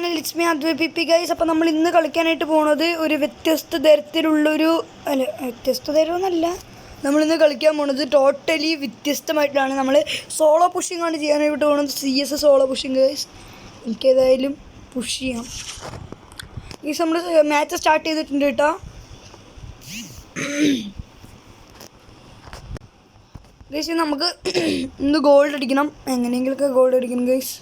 It's me അദ്വൈപി guys. അപ്പോൾ നമ്മൾ ഇന്ന് കളിക്കാനായിട്ട് പോകുന്നത് ഒരു വ്യത്യസ്ത തരത്തിലുള്ളൊരു വ്യത്യസ്ത തരമൊന്നുമല്ല, നമ്മളിന്ന് കളിക്കാൻ പോകുന്നത് ടോട്ടലി വ്യത്യസ്തമായിട്ടാണ്. നമ്മൾ സോളോ പുഷിംഗ് ആണ് ചെയ്യാനായിട്ട് പോകുന്നത്. CS solo pushing guys. എനിക്കേതായാലും പുഷ് ചെയ്യാം ഗൈസ്. നമ്മൾ മാച്ച് സ്റ്റാർട്ട് ചെയ്തിട്ടുണ്ട് കേട്ടോ ഗൈസ്. നമുക്ക് ഇന്ന് ഗോൾഡ് അടിക്കണം, എങ്ങനെയെങ്കിലൊക്കെ ഗോൾഡ് അടിക്കണം ഗൈസ്.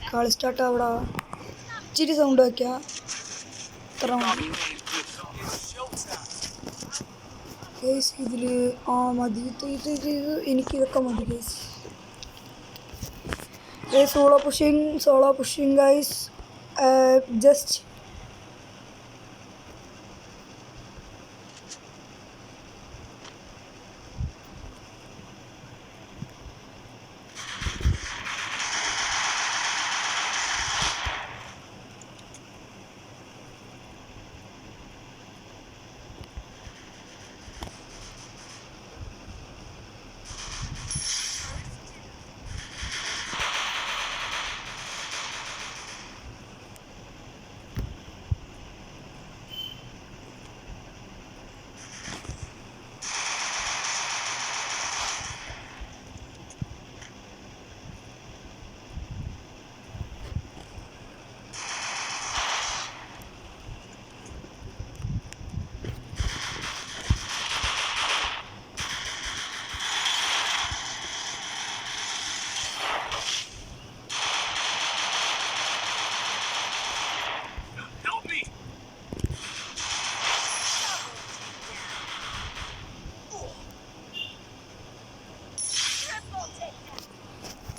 കളി സ്റ്റാർട്ട് ആവടാ. ഇച്ചിരി സൗണ്ട് വയ്ക്കുക, ഇത്ര മതി ഗൈസ്. ഇതിൽ മതി, ഇത് എനിക്കിതൊക്കെ മതി guys. Solo pushing guys. Just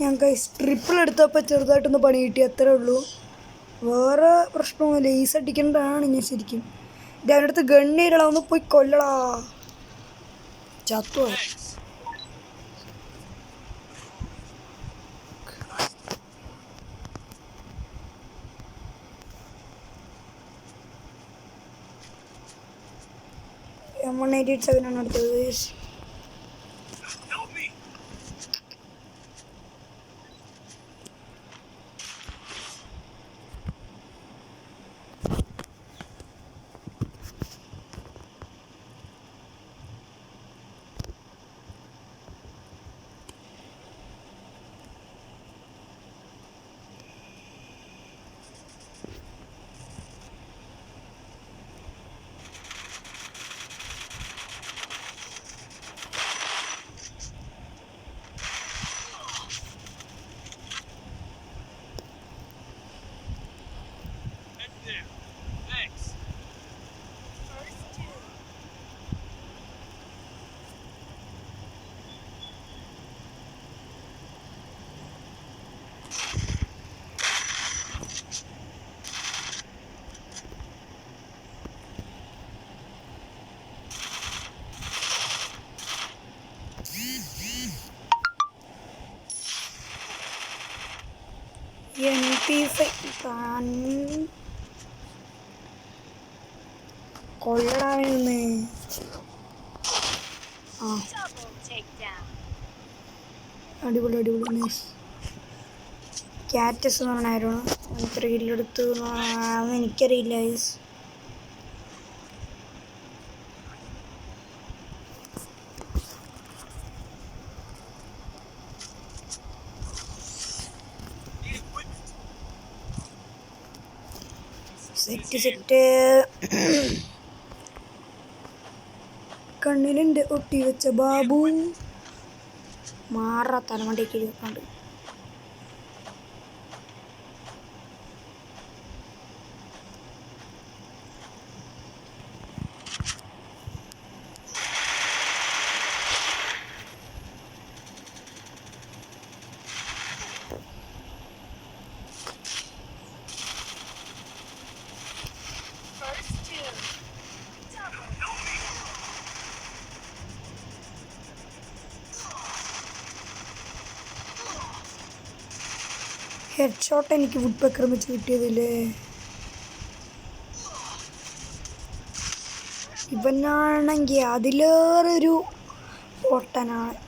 ഞാൻ ഗൈസ് ട്രിപ്പിൾ എടുത്തപ്പോൾ ചെറുതായിട്ടൊന്ന് പണി കിട്ടി, അത്രേ ഉള്ളൂ. വേറെ പ്രശ്നമൊന്നുമില്ല. ഈസ് അടിക്കേണ്ടതാണ് ഞാൻ ശരിക്കും. എൻ്റെ അടുത്ത് ഗണ്ണീരടാ, ഒന്ന് പോയി കൊല്ലടാ. ചത്തു M187 ആണ് അടുത്തത് ഗൈസ്. കൊള്ളടാവുന്നേ. അടിപൊളി അടിപൊളി നൈസ്. ക്യാറ്റസ് എന്ന് പറഞ്ഞായിരുന്നു എത്ര കില്ലെടുത്തു എനിക്കറിയില്ല ഗൈസ്. സെറ്റ് കണ്ണിലുണ്ട് ഒട്ടി വെച്ച ബാബു. മാറ തലമണ്ടേക്ക് ഇരിക്കുന്നുണ്ട്. ഹെഡ് ഷോട്ട് എനിക്ക് വുഡ് പെക്കർ വെച്ച് കിട്ടിയതില്ലേ. ഇവനാണെങ്കിൽ അതിലേറൊരു പൊട്ടനാണ്.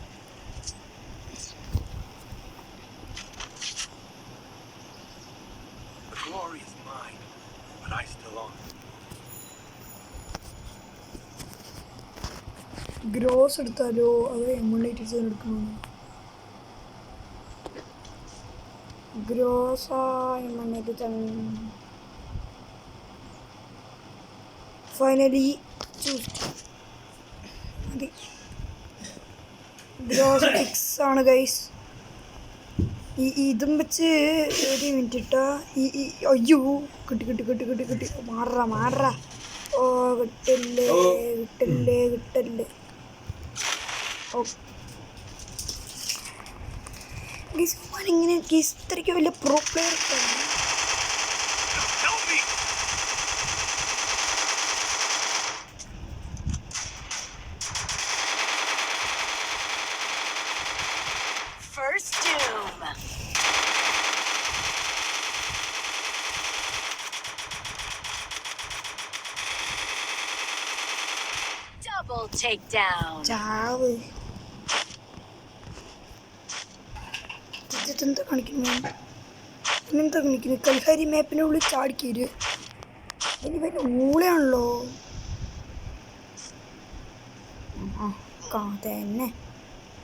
ഗ്രോസ് എടുത്താലോ അത് M187 എടുക്കണോ? ഗ്രോസാ M187. ഫൈനലി ചൂസ് മതി. ഗ്രോസ് ഫിക്സ് ആണ് ഗൈസ്. ഇതും വെച്ച് ഒരു മിനിറ്റ് ഇട്ടാ അയ്യോ കിട്ടി കിട്ടി കിട്ടി കിട്ടി കിട്ടി. മാറാ ഓ കിട്ടല്ലേ കിട്ടല്ലേ കിട്ടല്ലേ. ഓ ഗൈസ് ഇങ്ങനെ ഗൈസ് ഇത്രയ്ക്ക് വലിയ pro player First doom. Double takedown. ചാവ്. എന്താ കാണിക്കുന്നു? ഇങ്ങനത്തെ കാണിക്കുന്നു. കൽഹാരി മാപ്പിൻ്റെ ഉള്ളിൽ ചാടിക്കീര്. ഇനി വലിയ ഊളയാണല്ലോ. തന്നെ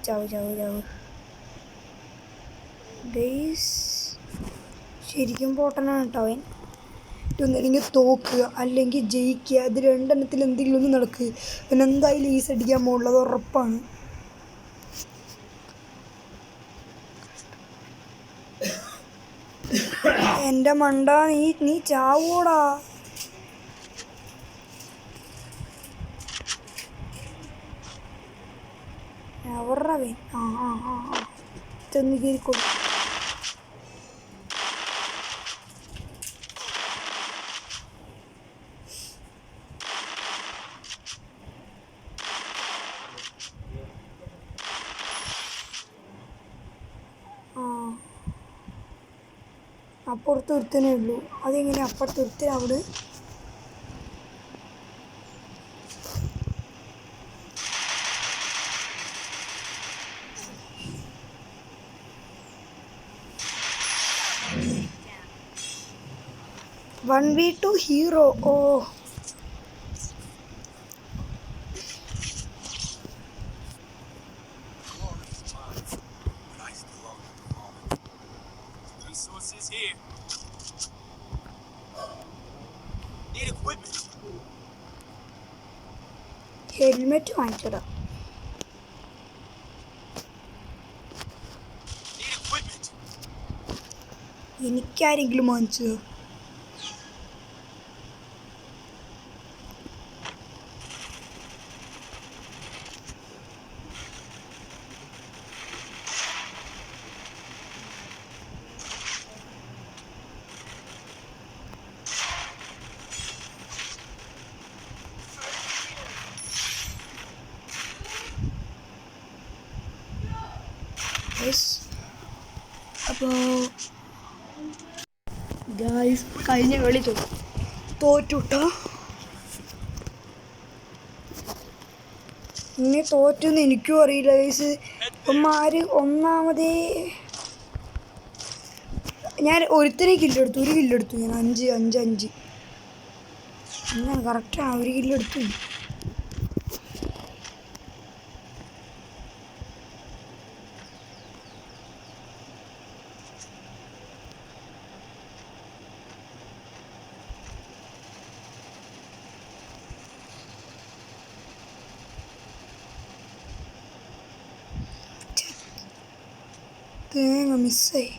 ചാവ് ചാവ് ചാവ് ഗൈസ്. ശരിക്കും പോട്ടനാണ് കേട്ടോ അവൻ. ഒന്നല്ലെങ്കിൽ തോക്കുക അല്ലെങ്കിൽ ജയിക്കുക. അത് രണ്ടെണ്ണത്തിൽ എന്തെങ്കിലും ഒന്ന് നടക്കുക. പിന്നെ എന്തായാലും ഈസ് അടിക്കാൻ പോകുള്ളത് ഉറപ്പാണ്. എൻ്റെ മണ്ട നീ ചാവോടാ. എവറവൻ ചെന്ന് കീറിക്കൊടു. അപ്പുറത്ത് ഒരുത്തനേ ഉള്ളൂ. അതെങ്ങനെ അപ്പുറത്ത് ഒരുത്തൻ അവിടെ? One V two hero. ഓ ഹെൽമെറ്റ് വാങ്ങിച്ചടാ. എനിക്കാരെങ്കിലും വാങ്ങിച്ചോ? അപ്പോൾ ഗായ്സ് കഴിഞ്ഞ കളി തോറ്റുട്ടോ. ഇനി തോറ്റെന്ന് എനിക്കും അറിയില്ല ഗൈസ്. ഇവന്മാര് ഒന്നാമതേ ഞാൻ ഒരുത്തനെ കില്ലെടുത്തു. ഒരു കില്ലെടുത്തു ഞാൻ. 5 അങ്ങനെ കറക്റ്റാണ്. ഒരു കില്ലെടുത്തു. തേങ്ങ മിസ്സായി.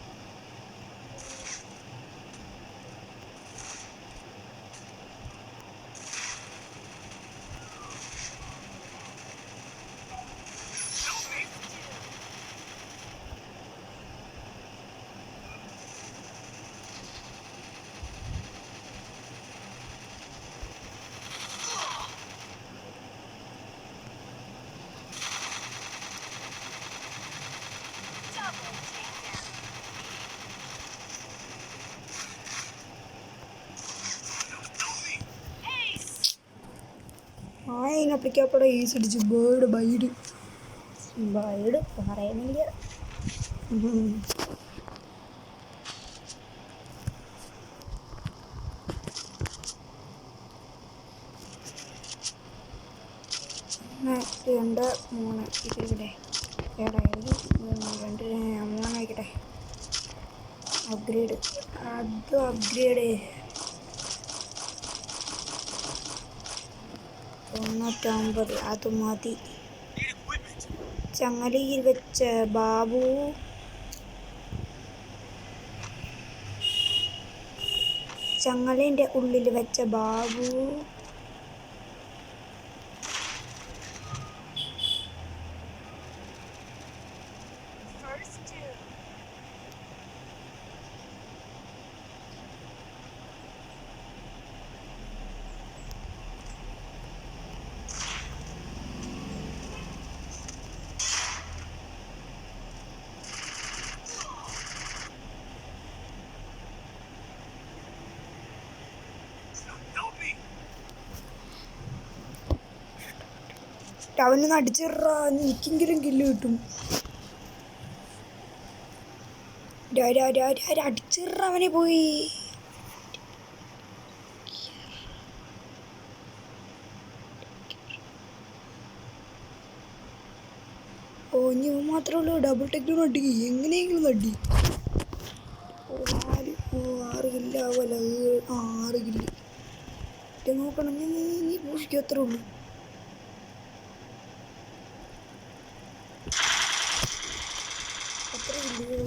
അപ്ലിക്കപ്പെടെ ഈസ് അടിച്ചു. ബൈഡ് പറയുന്നില്ല. 2 3 ഇതിവിടെ എടാ ഇത് 2 3 ആയിക്കട്ടെ. അപ്ഗ്രേഡ് അതും അപ്ഗ്രേഡ് 950 അത് മതി. ചങ്ങലയിൽ വെച്ച ബാബു ചങ്ങലേൻ്റെ ഉള്ളിൽ വെച്ച ബാബു First two. അവനൊന്ന് അടിച്ചിട്രാ, എനിക്കെങ്കിലും കില്ല് കിട്ടും. അടിച്ചിട്ര അവനെ പോയി. ഓ ഇനി മാത്രമേ ഉള്ളൂ. ഡബിൾ ടെക്കിലും അടി, എങ്ങനെയെങ്കിലും നടി. 6 കില്ല് ആവുമല്ല. 6 കില്ല് നോക്കണം. നീ പൂഷിക്കും, അത്രേ ഉള്ളൂ. അത്ര കില്ല്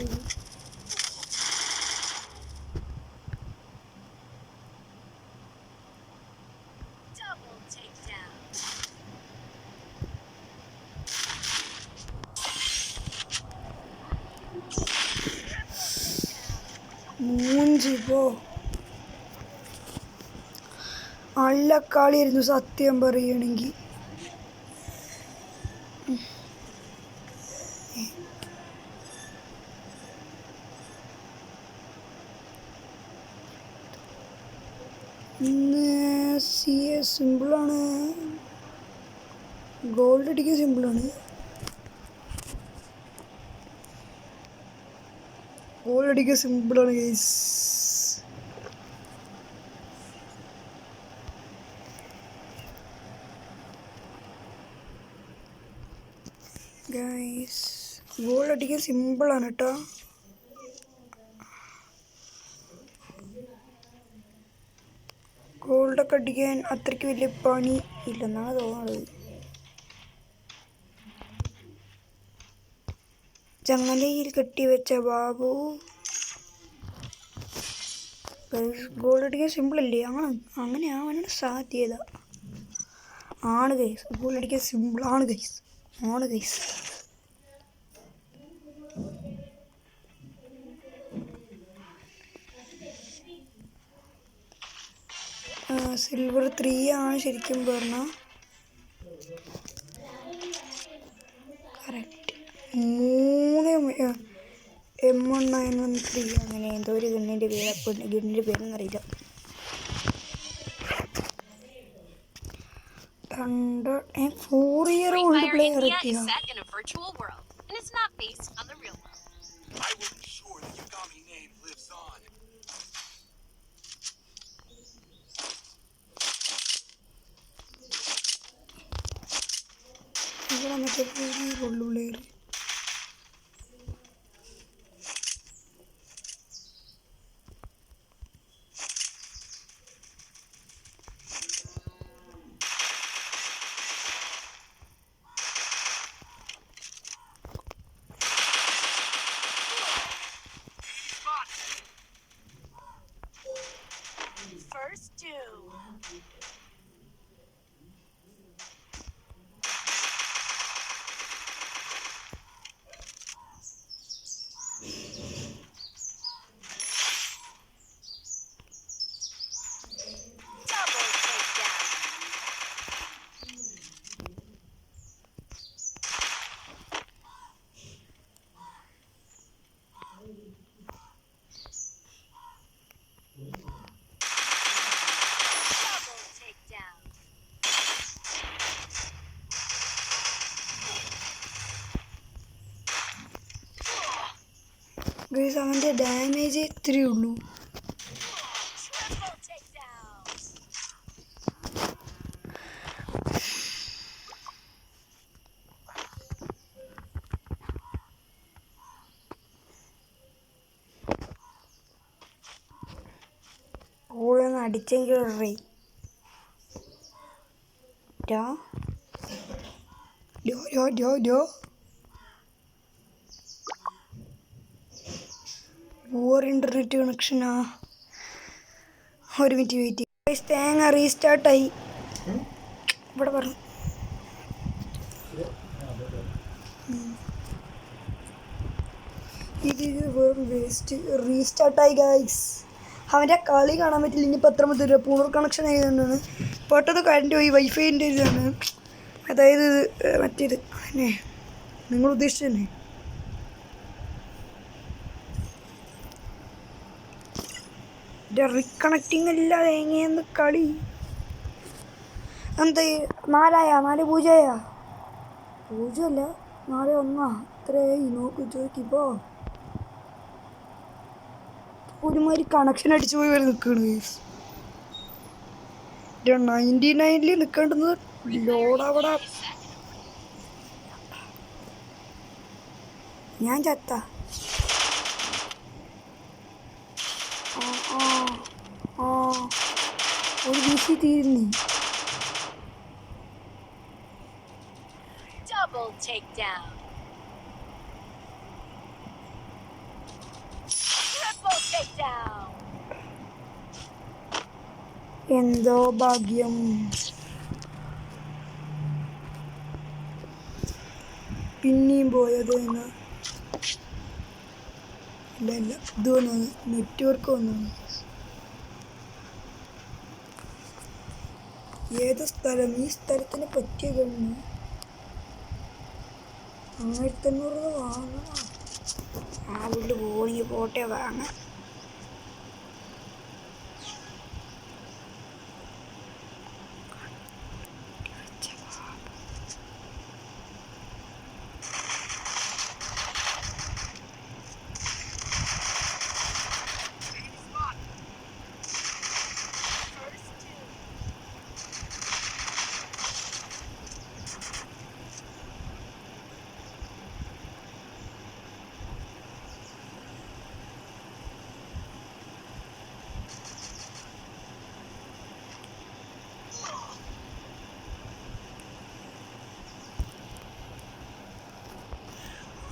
Double takedown. മൂഞ്ചി പോ. നല്ല കളിയായിരുന്നു സത്യം പറയുകയാണെങ്കിൽ. ഇന്ന് സിമ്പിളാണ്. ഗോൾഡ് അടിക്കാൻ സിമ്പിളാണ്. ഗൈസ്. ഗോൾഡ് അടിക്കാൻ സിമ്പിളാണ് കേട്ടോ. ഗോൾഡൊക്കെ അടിക്കാൻ അത്രയ്ക്ക് വലിയ പണി ഇല്ലെന്നാണ് തോന്നുന്നത്. ചങ്ങലയിൽ കെട്ടിവെച്ച ബാബു. ഗോൾഡ് അടിക്കാൻ സിമ്പിളല്ലേ? അങ്ങനെ ആവാനാണ് സാധ്യത. ആണ് ഗൈസ്, ഗോൾഡ് അടിക്കാൻ സിമ്പിളാണ് ഗൈസ്. സിൽവർ 3 ആണ് ശരിക്കും പറഞ്ഞാൽ കറക്റ്റ്. 3 M1913 അങ്ങനെ എന്തോ ഒരു ഗണ്ണിൻ്റെ പേരൊന്നും അറിയില്ല. 4-year-old Free Fire player India എത്തിയ is set in a virtual world, and it's not based on the real world. I will ensure the Yagami name lives on. ഇവിടെ മറ്റേ 4-year-old player. First two. Double takedown. Double takedown. Guys അവൻ്റെ damage ഇത്രയേ ഉള്ളൂ. Triple takedown. അടിച്ചെങ്കിൽ poor internet കണക്ഷനാ. ഒരു minute wait. തേങ്ങ റീസ്റ്റാർട്ടായി. ഇവിടെ പറഞ്ഞു ഇത് വെറും വേസ്റ്റ്. റീസ്റ്റാർട്ടായി ഗൈസ്. അവൻ്റെ കളി കാണാൻ പറ്റില്ല. ഇനിയിപ്പോൾ എത്ര മുതൽ പൂർ കണക്ഷൻ ആയതുകൊണ്ടാണ് പെട്ടത്. കറണ്ട് പോയി. വൈഫൈൻ്റെ ഇതാണ്. അതായത് മറ്റേത് തന്നെ നിങ്ങൾ ഉദ്ദേശിച്ചു തന്നെ. റീകണക്റ്റിംഗ് അല്ല എങ്ങനെയെന്ന് കളി. എന്ത് 4 പൂജയാ? 0 4-1 ഇത്രയായി. നോക്ക് ചോദിക്കിപ്പോ ഒരുമാതിരി കണക്ഷൻ അടിച്ചു പോയി വരെ നിൽക്കുകയാണ് ഗൈസ്. 99 നിൽക്കേണ്ടുന്നത് ലോഡവിടെ. ഞാൻ ചത്ത. ഒരു വീശി തീരുന്നു. Double takedown. Triple takedown. എന്തോ ഭാഗ്യം. പിന്നെയും പോയത് ഇല്ല ഇത് വന്നത് നെറ്റ്വർക്ക് വന്നു. ഏത് സ്ഥലം? ഈ സ്ഥലത്തിന് പറ്റിയ കഴിഞ്ഞു. 1500 വാങ്ങണം. ആ വീട്ടിൽ പോണെങ്കിൽ പോട്ടെ വാങ്ങാം.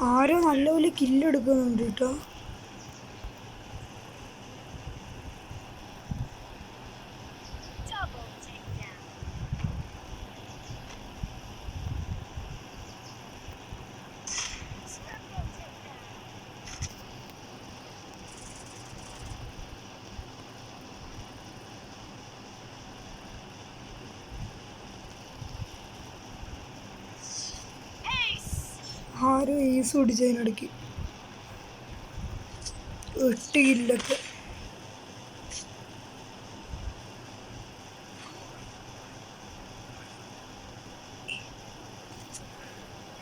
ആരോ നല്ലപോലെ കില്ലെടുക്കുന്നുണ്ട് കേട്ടോ. Double takedown. Triple takedown. Ace. ആരോ ഏസ് പിടിച്ചതിനിടയ്ക്ക് 8 കില്ലൊക്കെ.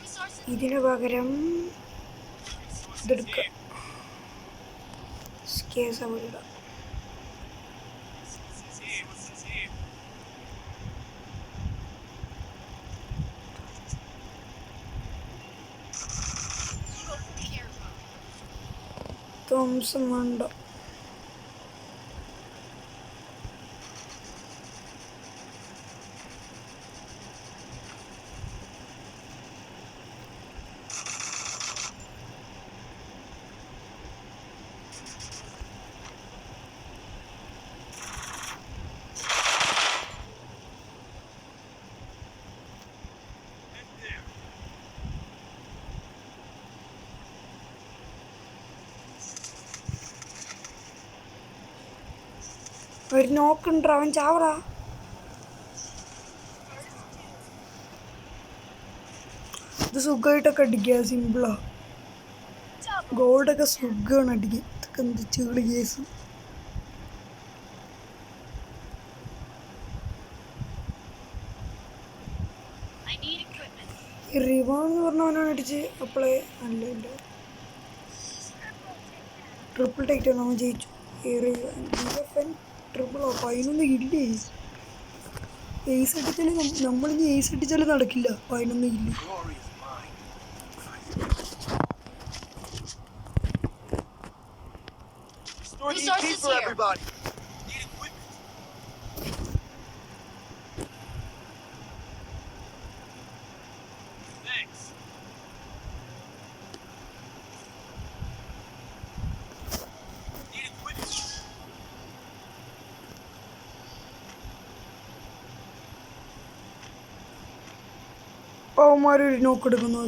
Resources. ഇതിന് പകരം ഇതെടുക്കുക. കേസ് അവിടെ തോംസം വേണ്ട. ഒരു നോക്കുണ്ടോ അവൻ ചാവറാ. ഇത് സുഖമായിട്ടൊക്കെ അടിക്കുക. സിമ്പിളാ. ഗോൾഡൊക്കെ സുഖമാണ് അടിക്കുക. ഇതൊക്കെ എന്ത് Cheeli case. I need equipment. ഈ റിവോൺ എന്ന് പറഞ്ഞവനാണ് അടിച്ച് അപ്പോളേ നല്ല ഇല്ല. ട്രിപ്പിൾ ടൈറ്റാണ് അവൻ ജയിച്ചു. ട്രിപ്പിളോ 11 ഇല്ലേ. ഏസ് അടിച്ചാൽ നമ്മളിനി ഏസ് അടിച്ചാൽ നടക്കില്ല. 11 ഇല്ല. Glory is mine. Resources here. Everybody. Need equipment. അവന്മാരൊരു നോക്കെടുക്കുന്നു.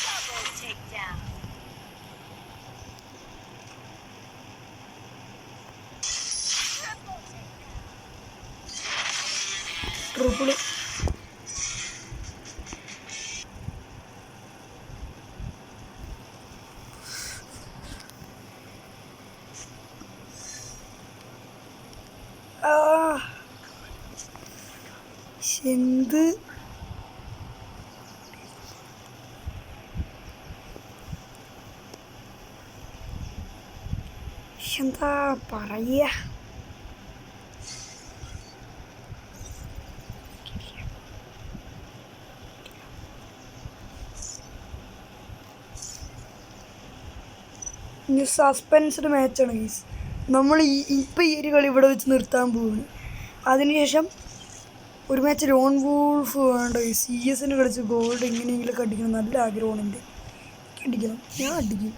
Double takedown. Triple takedown. Triple. എന്ത് എന്താ പറയ. ഇനി സസ്പെൻസ്ഡ് മാച്ചാണ് ഗൈസ്. നമ്മൾ ഇപ്പം ഈ ഒരു കളി ഇവിടെ വെച്ച് നിർത്താൻ പോവുകയാണ്. അതിനുശേഷം ഒരു മാച്ച് ലോൺ വൂൾഫ് വേണ്ട ഗൈസ്. CS കളിച്ച് ഗോൾഡ് എങ്ങനെയെങ്കിലുമൊക്കെ അടിക്കണം. നല്ല ആഗ്രഹമാണ് എൻ്റെ. അടിക്കണം, ഞാൻ അടിക്കും.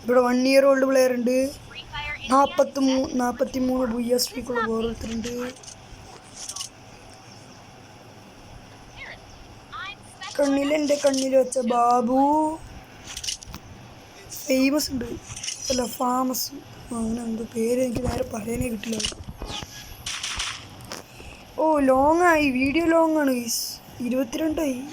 ഇവിടെ 1 year old പ്ലെയർ ഉണ്ട്. Free Fire 43 ബുയ്യ സ്ട്രീക്കുള്ള ഓരോരുത്തരുണ്ട്. I'm special. കണ്ണിൽ എൻ്റെ കണ്ണിൽ വെച്ച ബാബു ഫേമസ് ഉണ്ട്. അല്ല ഫാമസ്, അങ്ങനെ എന്തോ പേര് എനിക്ക് നേരെ പറയാനേ കിട്ടില്ല. ഓ ലോങ് ആയി, വീഡിയോ ലോങ് ആണ് guys. 22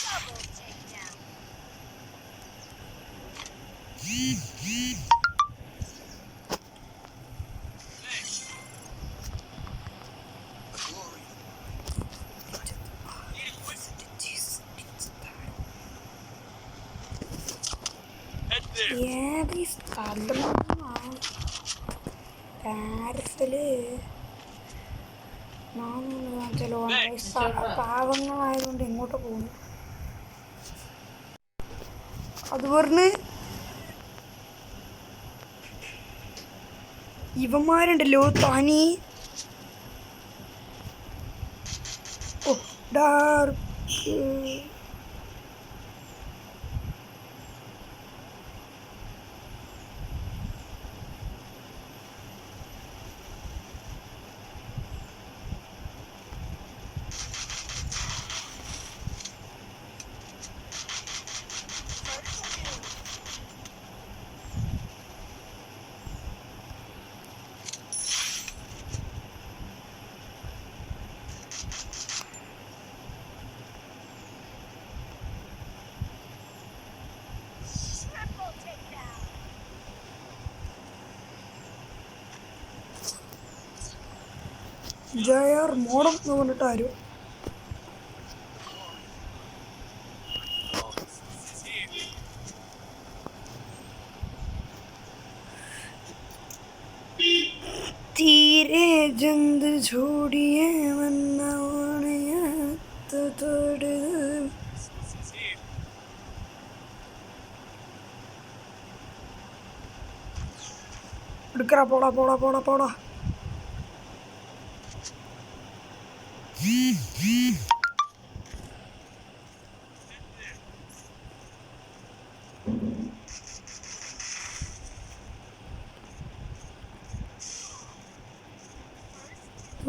Double takedown. Glory. Head there. ഏത് ഈ സ്ഥലം പാരിസില് പാവങ്ങളായതുകൊണ്ട് എങ്ങോട്ട് പോകുന്നു. അത് പറഞ്ഞ് ഇവന്മാരുണ്ടല്ലോ തനി. ഓ ഡാർക്ക് Triple takedown. ജയർ മോഡം എന്ന് പറഞ്ഞിട്ട് ആരും തീരെ ജന്ത് ജോഡിയെ വന്നോട് എടുക്കറ പോടാ പോടാ പോടാ പോടാ.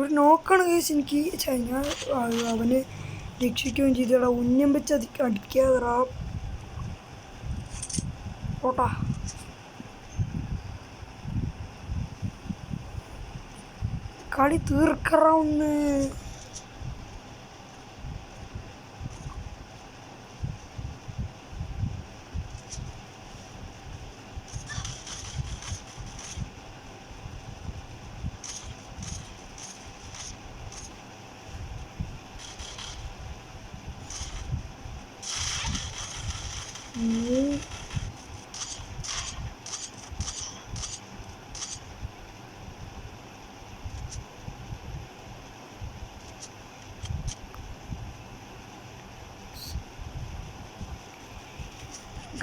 ഒരു നോക്കാണ് കേസ് എനിക്ക്. ഞാൻ അവന് രക്ഷിക്കുകയും ചെയ്തടാ. ഉന്നം വെച്ച് അടിക്കാതെറാ പോട്ടാ. കളി തീർക്കറ ഒന്ന്.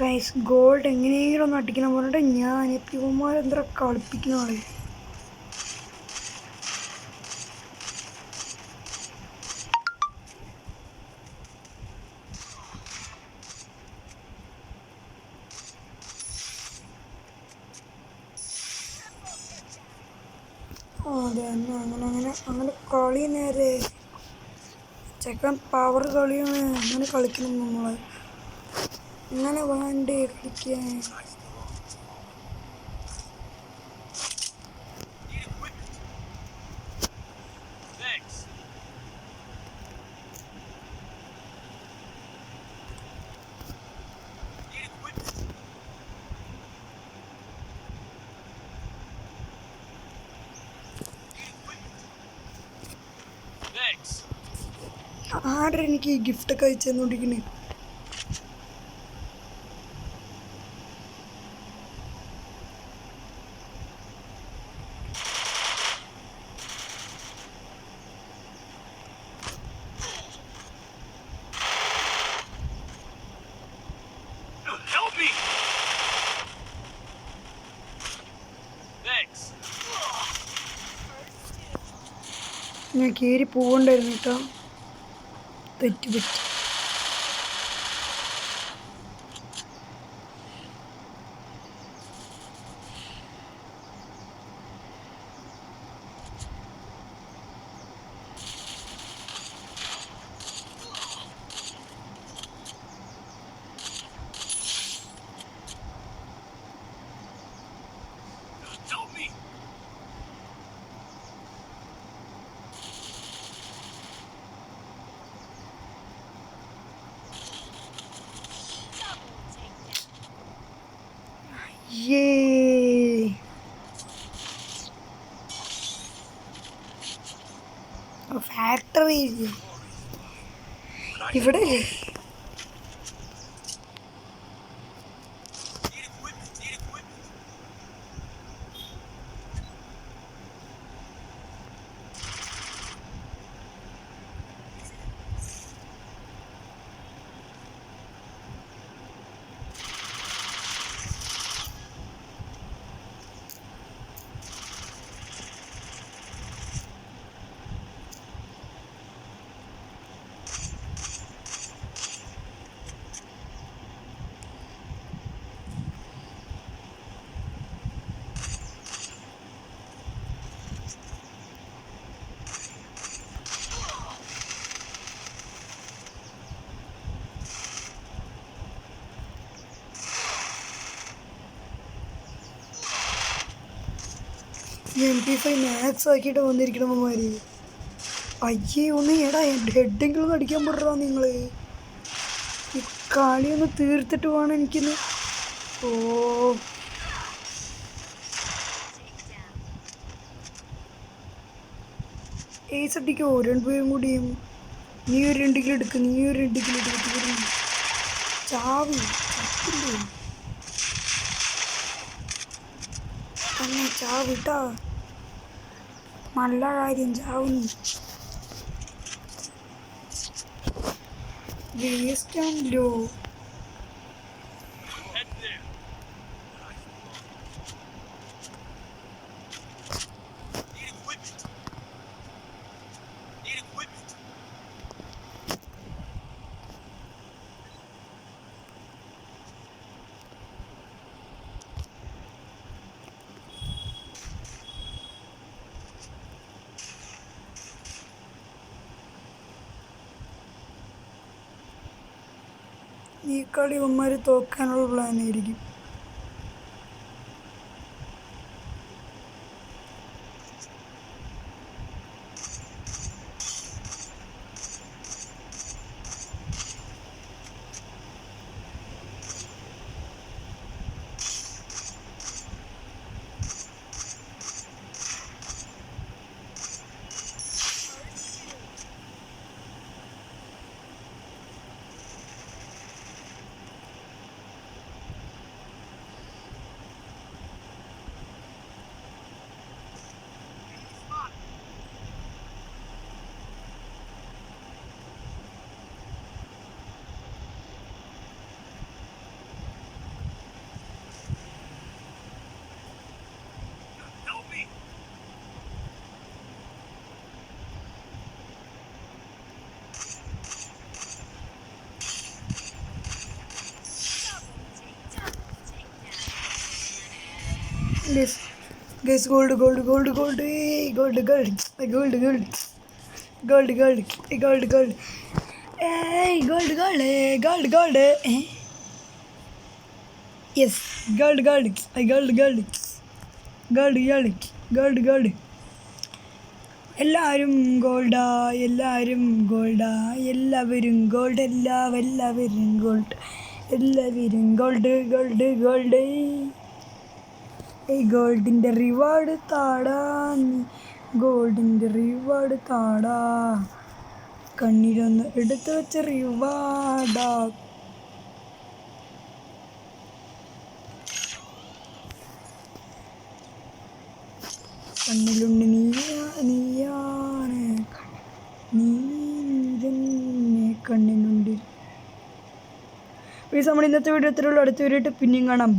ഗൈസ് ഗോൾഡ് എങ്ങനെയെങ്കിലും ഒന്ന് അടിക്കണം പറഞ്ഞിട്ട് ഞാൻ പ്യൂമാരെന്താ കളിപ്പിക്കുന്ന ആളെ. അതെ അങ്ങനെ കളി നേരെ ചെക്കൻ പവർ കളിയാണ്. അങ്ങനെ കളിക്കണം നമ്മൾ. അങ്ങനെ വേണ്ടേ കളിക്കാൻ. Need equipment. Thanks. Need equipment. Need equipment. Thanks. ആരുടെ എനിക്ക് ഈ ഗിഫ്റ്റൊക്കെ അയച്ചു തന്നോണ്ടിരിക്കണേ. Help me. Thanks. ഞാൻ കയറി പോകണ്ടായിരുന്നു കേട്ടോ. തെറ്റ്. Help me. ഫാക്ടറി ഇവിടെ Need equipment. Need equipment. MP5 max ആക്കിയിട്ട് വന്നിരിക്കണമാര്. അയ്യേ ഒന്ന് എടാ ഹെഡെങ്കിലും ഒന്ന് അടിക്കാൻ പറ്റാ നിങ്ങൾ. ഈ കളിയൊന്ന് തീർത്തിട്ട് വേണം എനിക്കിന്ന്. ഓ ഏസ് അടിക്കോ രണ്ടുപേരും കൂടിയും. നീ ഒരു 2 കിലോ എടുക്ക്. നീ ഒരു 2 കിലോ എടുക്ക്. ചാവി ചത്തില്ലേ തന്നെ. ചാവിട്ടാ നല്ല കാര്യം. ചാവുന്നു വേസ്റ്റാണല്ലോ. Head there. Need equipment. Need equipment. ഈ കളി ഇവന്മാർ തോക്കാനുള്ള പ്ലാനായിരിക്കും. Guys gold gold gold gold gold gold gold gold gold gold gold gold ഏയ് gold gold gold gold yes gold gold gold gold gold gold gold gold എല്ലാവരും ഗോൾഡാ എല്ലാവരും ഗോൾഡാ എല്ലാവരും ഗോൾഡ് എല്ലാവരും ഗോൾഡ് എല്ലാവരും ഗോൾഡ് ഗോൾഡ് ഗോൾഡ് ഗോൾഡിൻ്റെ reward താടാ ഗോൾഡിൻ്റെ റിവാർഡ് താടാ കണ്ണിലൊന്ന് എടുത്തു വെച്ച റിവാർഡാ കണ്ണിലുണ്ട് നീയാണ് നീ കണ്ണിലുണ്ട്. നമ്മൾ ഇന്നത്തെ വീഡിയോ ഇത്രയുള്ളൂ. അടുത്ത വീഡിയോ പിന്നെയും കാണാം.